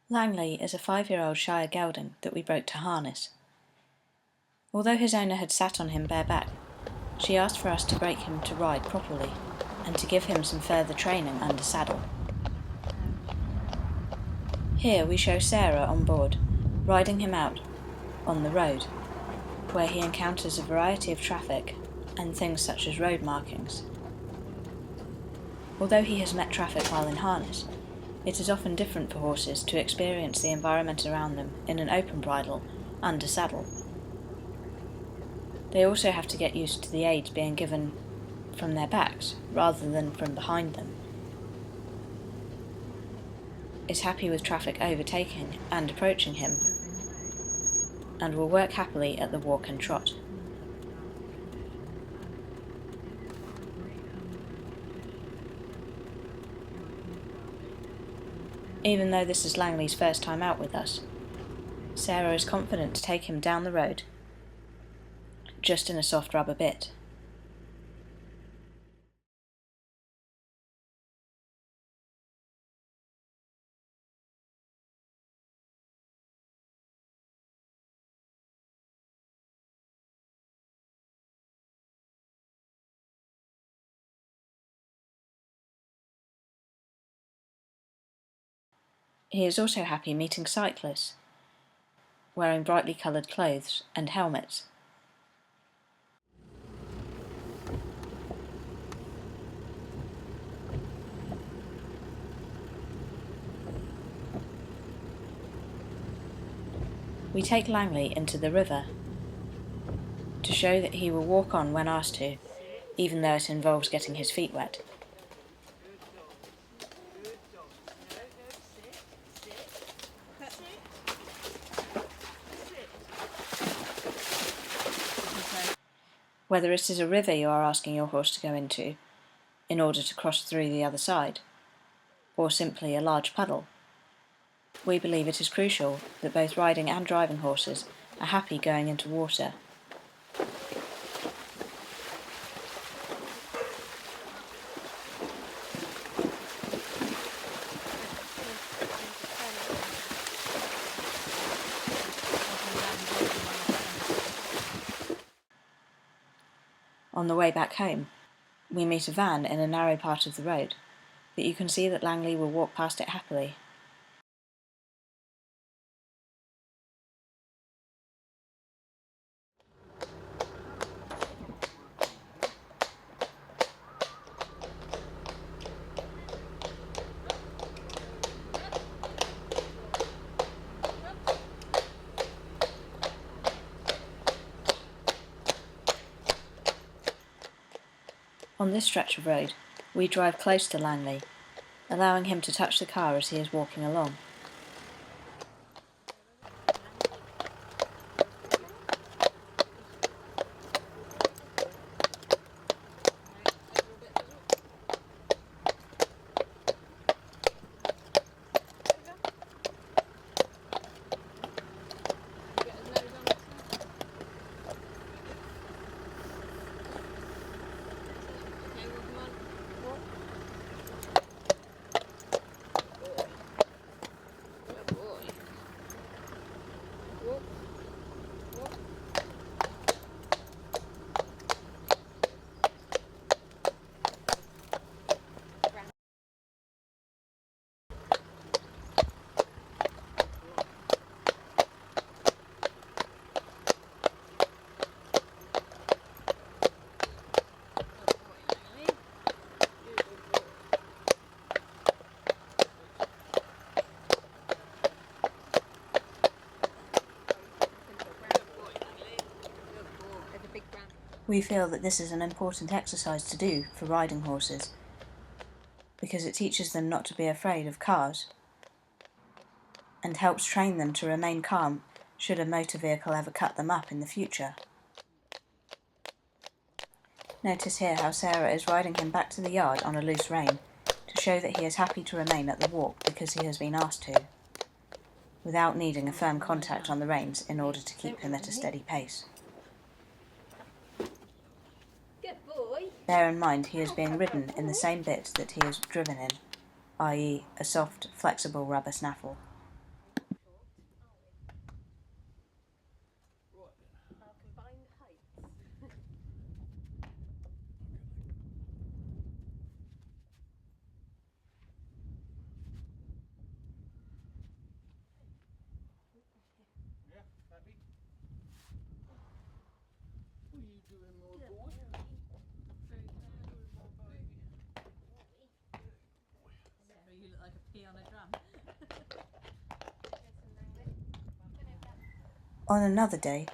Langley is a 5-year-old Shire gelding that we broke to harness. Although his owner had sat on him bareback, she asked for us to break him to ride properly and to give him some further training under saddle. Here we show Sarah on board, riding him out on the road, where he encounters a variety of traffic and things such as road markings. Although he has met traffic while in harness, it is often different for horses to experience the environment around them in an open bridle, under saddle. They also have to get used to the aids being given from their backs rather than from behind them. Is happy with traffic overtaking and approaching him, and will work happily at the walk and trot. Even though this is Langley's first time out with us, Sarah is confident to take him down the road, just in a soft rubber bit. He is also happy meeting cyclists, wearing brightly coloured clothes and helmets. We take Langley into the river to show that he will walk on when asked to, even though it involves getting his feet wet. Whether it is a river you are asking your horse to go into in order to cross through the other side, or simply a large puddle, we believe it is crucial that both riding and driving horses are happy going into water. On the way back home, we meet a van in a narrow part of the road, but you can see that Langley will walk past it happily. On this stretch of road, we drive close to Langley, allowing him to touch the car as he is walking along. We feel that this is an important exercise to do for riding horses, because it teaches them not to be afraid of cars and helps train them to remain calm should a motor vehicle ever cut them up in the future. Notice here how Sarah is riding him back to the yard on a loose rein to show that he is happy to remain at the walk because he has been asked to, without needing a firm contact on the reins in order to keep him at a steady pace. Bear in mind he is being ridden in the same bit that he is driven in, i.e. a soft, flexible rubber snaffle. On another day,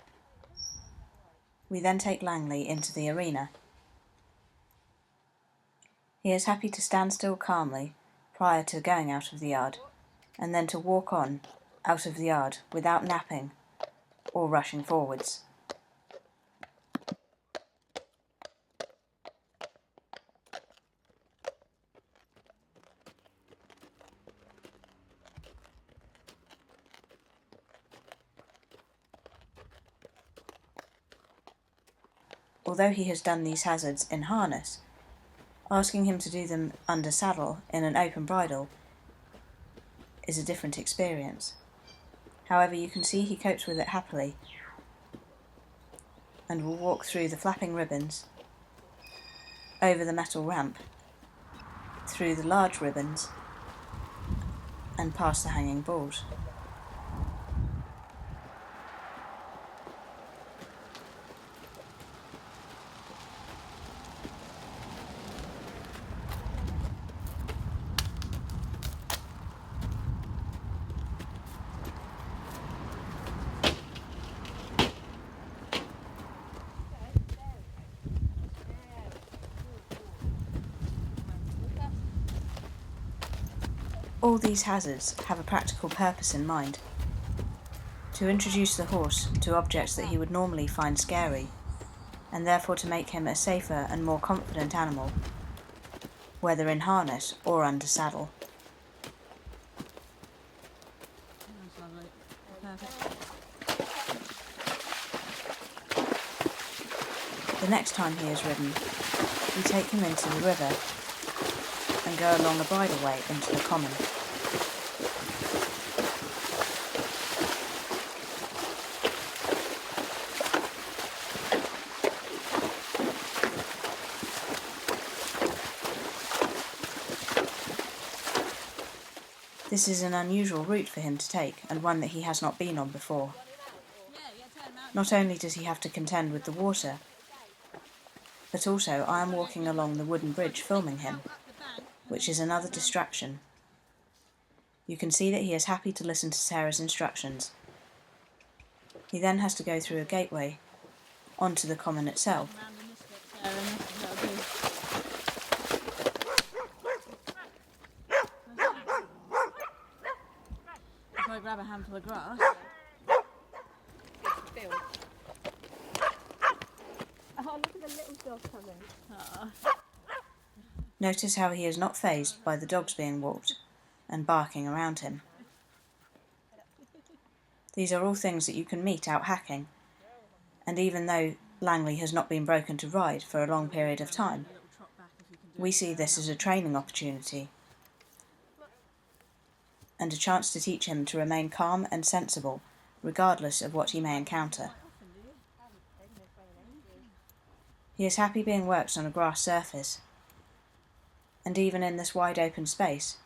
we then take Langley into the arena. He is happy to stand still calmly prior to going out of the yard, and then to walk on out of the yard without napping or rushing forwards. Although he has done these hazards in harness, asking him to do them under saddle in an open bridle is a different experience. However, you can see he copes with it happily and will walk through the flapping ribbons, over the metal ramp, through the large ribbons, and past the hanging balls. All these hazards have a practical purpose in mind: to introduce the horse to objects that he would normally find scary, and therefore to make him a safer and more confident animal, whether in harness or under saddle. The next time he is ridden, we take him into the river and go along a bridleway into the common. This is an unusual route for him to take, and one that he has not been on before. Not only does he have to contend with the water, but also I am walking along the wooden bridge filming him, which is another distraction. You can see that he is happy to listen to Sarah's instructions. He then has to go through a gateway onto the common itself. If I grab a handful of grass. Oh, look at the little dog coming. Oh. Notice how he is not fazed by the dogs being walked and barking around him. These are all things that you can meet out hacking, and even though Langley has not been broken to ride for a long period of time, we see this as a training opportunity and a chance to teach him to remain calm and sensible regardless of what he may encounter. He is happy being worked on a grass surface, and even in this wide open space,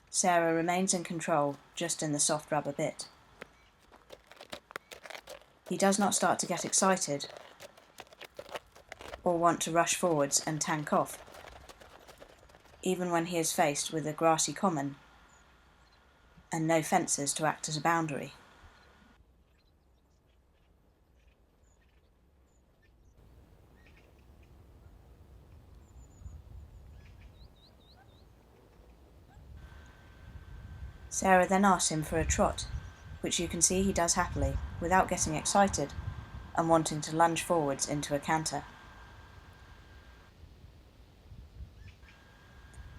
Sarah remains in control just in the soft rubber bit. He does not start to get excited or want to rush forwards and tank off, even when he is faced with a grassy common and no fences to act as a boundary. Sarah then asks him for a trot, which you can see he does happily, without getting excited and wanting to lunge forwards into a canter.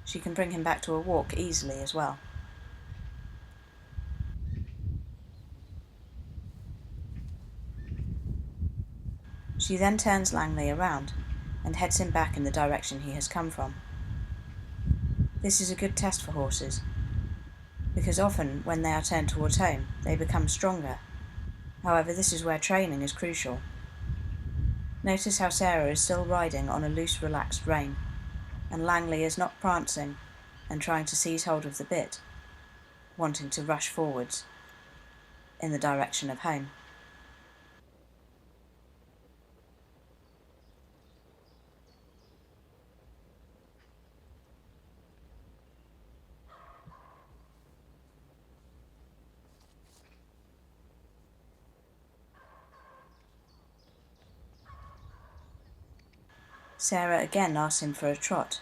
She can bring him back to a walk easily as well. She then turns Langley around and heads him back in the direction he has come from. This is a good test for horses, because often when they are turned towards home, they become stronger. However, this is where training is crucial. Notice how Sarah is still riding on a loose, relaxed rein, and Langley is not prancing and trying to seize hold of the bit, wanting to rush forwards in the direction of home. Sarah again asks him for a trot.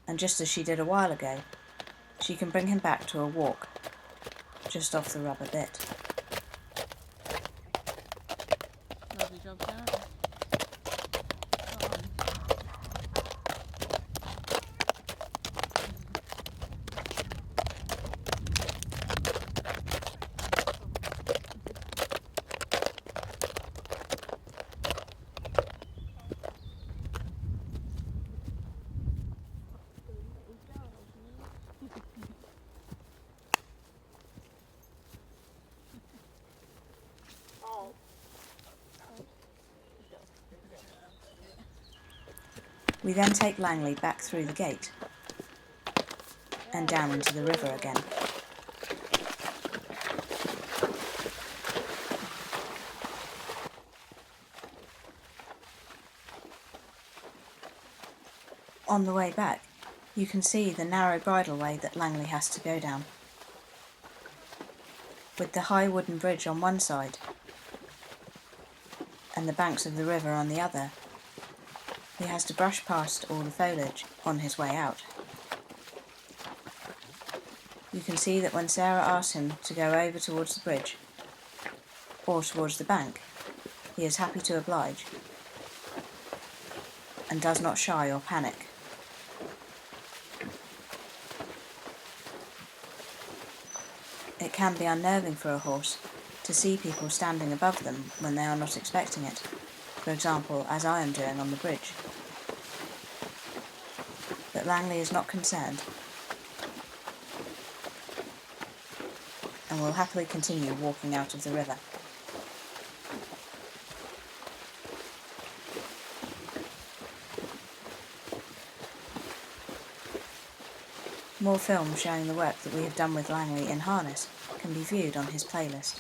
And just as she did a while ago, she can bring him back to a walk, just off the rubber bit. Lovely job, Sarah. We then take Langley back through the gate and down into the river again. On the way back, you can see the narrow bridleway that Langley has to go down. With the high wooden bridge on one side and the banks of the river on the other, he has to brush past all the foliage on his way out. You can see that when Sarah asks him to go over towards the bridge or towards the bank, he is happy to oblige and does not shy or panic. It can be unnerving for a horse to see people standing above them when they are not expecting it, for example, as I am doing on the bridge. But Langley is not concerned and will happily continue walking out of the river. More films showing the work that we have done with Langley in harness can be viewed on his playlist.